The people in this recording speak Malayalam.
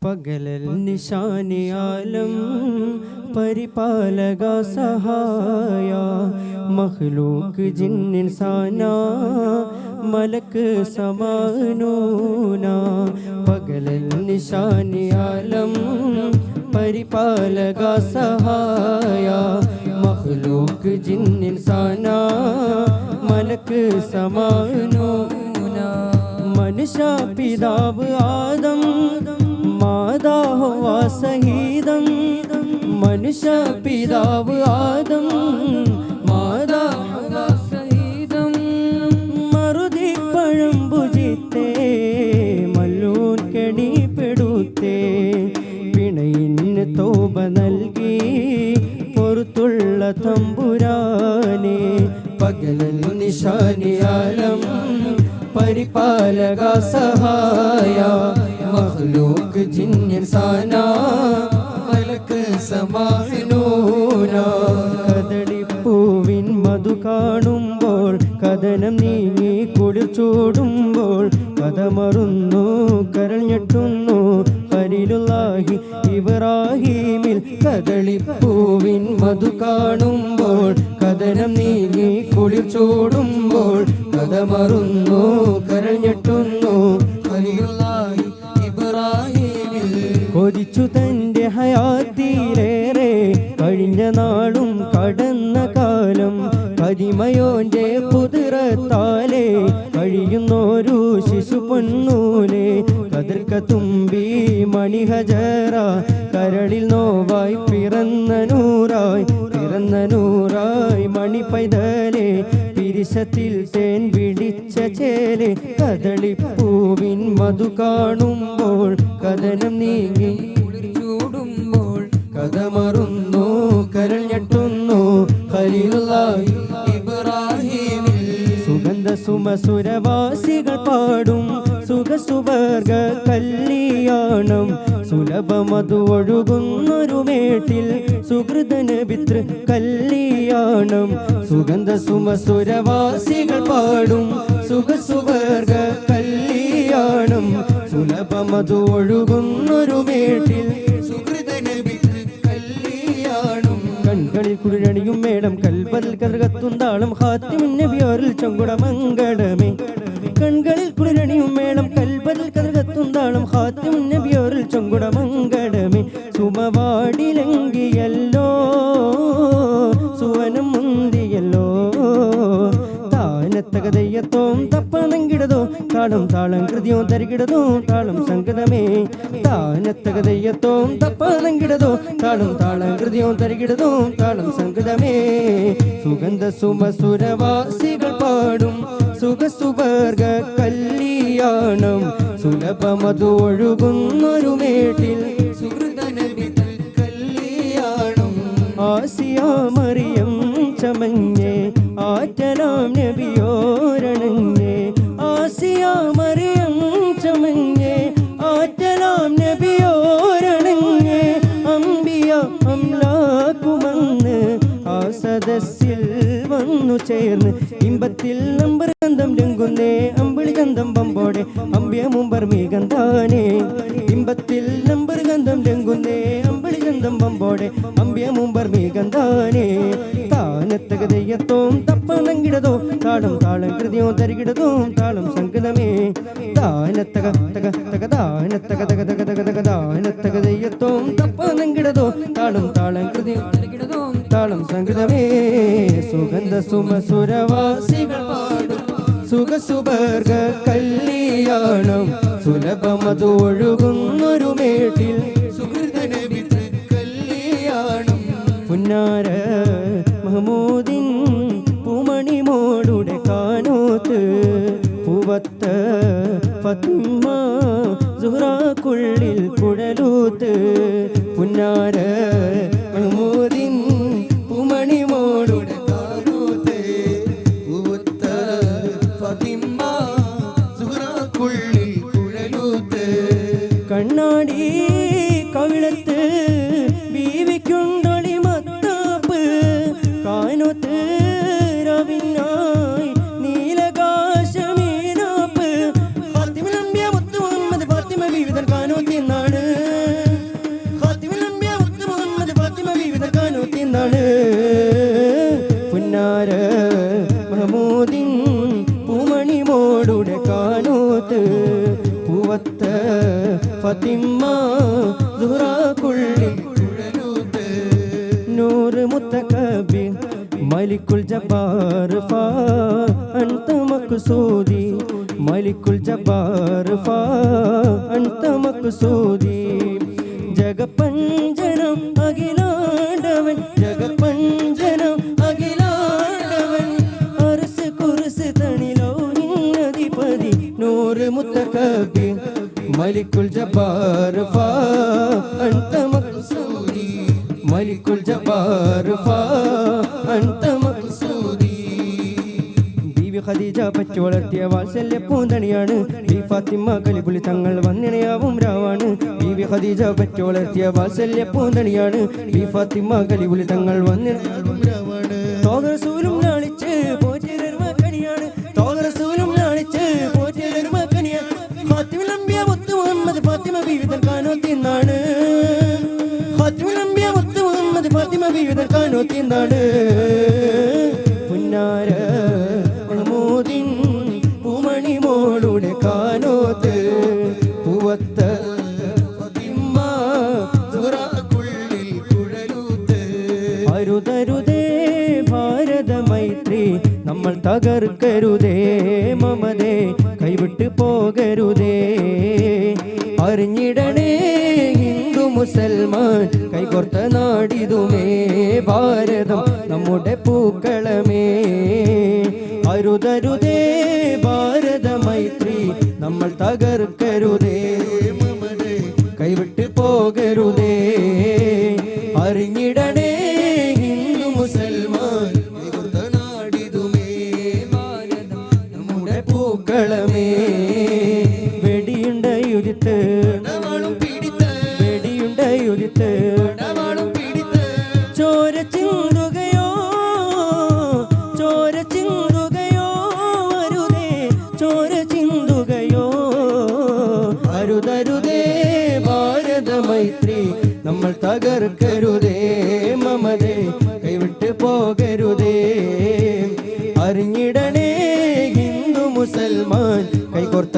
പകലൽ നിശാനിയാലം പരിപാലക സഹായ മഖ്ലൂക്ക് ജിന്നിൻസാന മലക്ക് സമാനൂന പകലൽ നിശാനിയാലം പരിപാലക സഹായ മഖ്ലൂക്ക് ജിന്നിൻസാന മലക്ക് സമാനൂന മനുഷ്യ പിതാവ് ആദം മാതാ ഹവ്വാ സഹീദം മനുഷ്യ പിതാവ് ആദം മാതാ ഹവ്വാ സഹീദം മറുതി പഴം ഭുജിത്തേ മല്ലൂൻ കെണിപ്പെടുത്തേ പിണയിന് തോബ നൽകി പൊറുത്തുള്ള തമ്പുരാനെ പകലൽ നിശാനിയാലം പരിപാലക സഹായ മഖ്ലൂക്ക് ജിന്നിൻസാന മലക്ക് സമാനൂന കദളിപ്പൂവിൻ മധു കാണുമ്പോൾ കഥനം നീങ്ങി കുളിർ ചൂടുമ്പോൾ കഥമറുന്നു കരൾ ഞെട്ടുന്നു ഖലീലുല്ലാഹി ഇബ്രാഹീമിൽ കദളിപ്പൂവിൻ മധു കാണുമ്പോൾ കഥനം നീങ്ങി കുളിർ ചൂടുമ്പോൾ കഥമറുന്നു കരൾ ഞെട്ടുന്നു ഖലീലുല്ലാഹി ഇബ്രാഹീമിൽ കൊതിച്ചു തൻ്റെ ഹയാത്തിലേറെ കഴിഞ്ഞ നാളും കടന്ന കാലം കരിമയോന്റെ കുതിരത്താലേ കഴിയുന്നോരു ശിശു പൊന്നൂലെ കതിർക്ക തുമ്പി മണിഹജറ കരളിൽ നോവായി പിറന്ന നൂറായി മണി പൈതലേ പിരിശത്തിൽ തേൻ പിടിച്ച ചേലെ കദളിപ്പൂവിൻ മധു കാണുമ്പോൾ കഥനം നീങ്ങി ചൂടുമ്പോൾ കഥമറുന്നു കരൾ ഞെട്ടുന്നു ഖലീലുല്ലാഹി ഇബ്രാഹീമിൽ സുഗന്ധ സുമസുരവാസികൾ പാടും സുഖസുവർഗ കല്യാണം സുലഭമതു ഒഴുകുന്നൊരു മേട്ടിൽ സുഹൃദന പിതൃ കല്യാണം സുഗന്ധ സുമസുരവാസികൾ പാടും സുഖസുവർഗ കല്യാണം സുലഭമതു ഒഴുകുന്നൊരു മേട്ടിൽ സുഹൃദന പിതൃ കല്യാണം കൺകളിൽ കുളിരണിയും മേടം കൽബൽ കറുകത്തുന്താളം ഖാത്തിമുൻ നബിയോരിൽ ചൊങ്കുട മംഗളമേ കൺകളിൽ കുളിരണിയും മേളം കൽബൽ കറുകത്തുന്താളം ഖാത്തിമുൻ നബിയോരിൽ ചൊങ്കുട മംഗളമേ സുമവാടിലങ്കിയല്ലോ സുവനം മുന്തിയല്ലോ താനത്തകതയ്യത്തോം തപ്പനങ്കിടതോ താളം താളം കൃതിയോ തരികിടതോ താളം സംഗതമേ താനത്തകതയ്യത്തോം തപ്പനങ്കിടതോ താളം താളം കൃതിയോ തരികിടതോ താളം സംഗതമേ സുഗന്ധ സുമസുരവാസികൾ പാടും സുഖസുവർഗ കല്യാണം സുലഭമതു ഒഴുകുന്നൊരു മേട്ടിൽ സുഹൃദന പിതൃ കല്യാണം ആസിയ മറിയം ചമഞ്ഞേ ആറ്റലാം നബിയോരണഞ്ഞേ ആസിയ മറിയം ചമഞ്ഞേ ആറ്റലാം നബിയോരണഞ്ഞേ അംബിയ അംലാക്കുമന്ന് ആ സദസ്സിൽ വന്നു ചേർന്ന് ഇമ്പത്തിൽ നമ്പർ ഗന്ധം ലംഘുന്നേ അമ്പിളി ഗന്ധം പമ്പോടെ അമ്പ്യ മുമ്പർ മീഗന്ധാനേ ഇമ്പത്തിൽ നമ്പർ ഗന്ധം ലംഘുന്നേ അമ്പിളി ഗന്ധം പമ്പോടെ അമ്പ്യ മുമ്പർ മീഗന്ധാനേ താനത്തകതയ്യത്തോം തപ്പനങ്കിടതോ താളം താളം കൃതിയോ തരികിടതോ താളം സംഗതമേ താനത്തക തക തക താനത്തക തക തക തക തക താനത്തകതയ്യത്തോം തപ്പനങ്കിടതോ താളം താളം കൃതിയോ തരികിടതോ താളം സംഗതമേ സുഗന്ധ സുമസുരവാസികൾ പാടും സുഖസുവർഗ കല്യാണം സുലഭമതു ഒഴുകുന്നൊരു മേട്ടിൽ സുഹൃദന പിതൃ കല്യാണം പുന്നാര മഹമൂദിൻ പൂമണിമോളുടെ കാനോത്ത് പൂവത്ത ഫത്തിമ സുഹ്റാക്കുള്ളിൽ കുഴലൂത്ത് പുന്നാര മഹമൂദിൻ പൂമണിമോളുടെ കാനോത്ത് പൂവത്ത ഫത്തിമ സുഹ്റാക്കുള്ളിൽ കുഴലൂത്ത് കണ്ണാടി കവിളത്ത് ബീവിക്കുണ്ടൊളി മത്താപ്പ് കാനോത്ത് രവിനായി നീലകാശമീനാപ്പ് ഫാത്തിമ നബിയ മുത്തു മുഹമ്മദ് ഫാത്തിമ ബീവിതൻ കാനോത്തി നാട് ഫാത്തിമ സുഹ്റാക്കുള്ളിൽ നൂറ് മുത്തകബീർ മലിക്കുൽ ജബ്ബാർ ഫാ അൻത മഖ്സൂദി മലിക്കുൽ ജബ്ബാർ ഫാ അൻത മഖ്സൂദി ജഗപഞ്ചനം അഖിലാണ്ടവൻ ജഗപഞ്ചനം അഖിലാണ്ടവൻ അർസ് കുർസ് തണിലോഹിന്നധിപതി നൂറ് മുത്തകബീർ മലിക്കുൽ ജബ്ബാർ ഫാ അൻത മഖ്സൂദി മലിക്കുൽ ജബ്ബാർ ഫാ അൻത മഖ്സൂദി ബീവി ഖദീജ പറ്റി വളർത്തിയ വാത്സല്യ പൂന്തണിയാണ് ബി ഫാത്തിമ കലിബുലി തങ്ങൾ വന്നിണയാവും രാവാണ് ബീവി ഖദീജ പറ്റി വളർത്തിയ വാത്സല്യ പൂന്തണിയാണ് ബി ഫാത്തിമ കലിബുലി തങ്ങൾ വന്നിണയാവും രാവാണ് തോദറസൂലും നാളിച്ച് പോറ്റിയൊരു മകനിയാണ് തോദറസൂലും നാളിച്ച് പോറ്റിയൊരു മകനിയാണ് ഫാത്തിമുൽ അംബിയ മുത്ത് മുഹമ്മദ് ഫാത്തിമ ബീവി തൻ കാനോത്തിന്നാണ് ഫാത്തിമുൽ അംബിയ മുത്ത് മുഹമ്മദ് ഫാത്തിമ ബീവി തൻ കാനോത്തിന്നാണ് പുന്നാര മഹമൂദിൻ പൂമണി മോളുടെ കാനോത്ത് പൂവത്ത ഫാത്തിമ സുഹ്റാക്കുള്ളിൽ കുഴലൂത്ത് അരുതരുതേ ഭാരത മൈത്രി നമ്മൾ തകർക്കരുതേ മമതേ കൈവിട്ട് പോകരുതേ അറിഞ്ഞിടണേ ഹിന്ദു മുസൽമാൻ കൈകോർത്ത നാടിതുമേ ഭാരതം നമ്മുടെ പൂക്കളമേ അരുതരുതേ ഭാരത മൈത്രി നമ്മൾ തകർക്കരുതേ മമതേ കൈവിട്ട് പോകരുതേ അറിഞ്ഞിടണേ ഹിന്ദു മുസൽമാൻ കൈകോർത്ത നാടിതുമേ ഭാരതം നമ്മുടെ പൂക്കളമേ വെടിയുണ്ടയുരിത്ത് വെടിയുണ്ടയുരിത്ത് ചോര ചിന്തുകയോ ചോര ചിന്തുകയോ അരുതേ ചോര ചിന്തുകയോ അരുതരുതേ ഭാരത മൈത്രി നമ്മൾ തകർക്കരുതേ മമതേ കൈവിട്ട് പോകരുതേ അറിഞ്ഞിടണേ ഹിന്ദു മുസൽമാൻ കൈകോർത്ത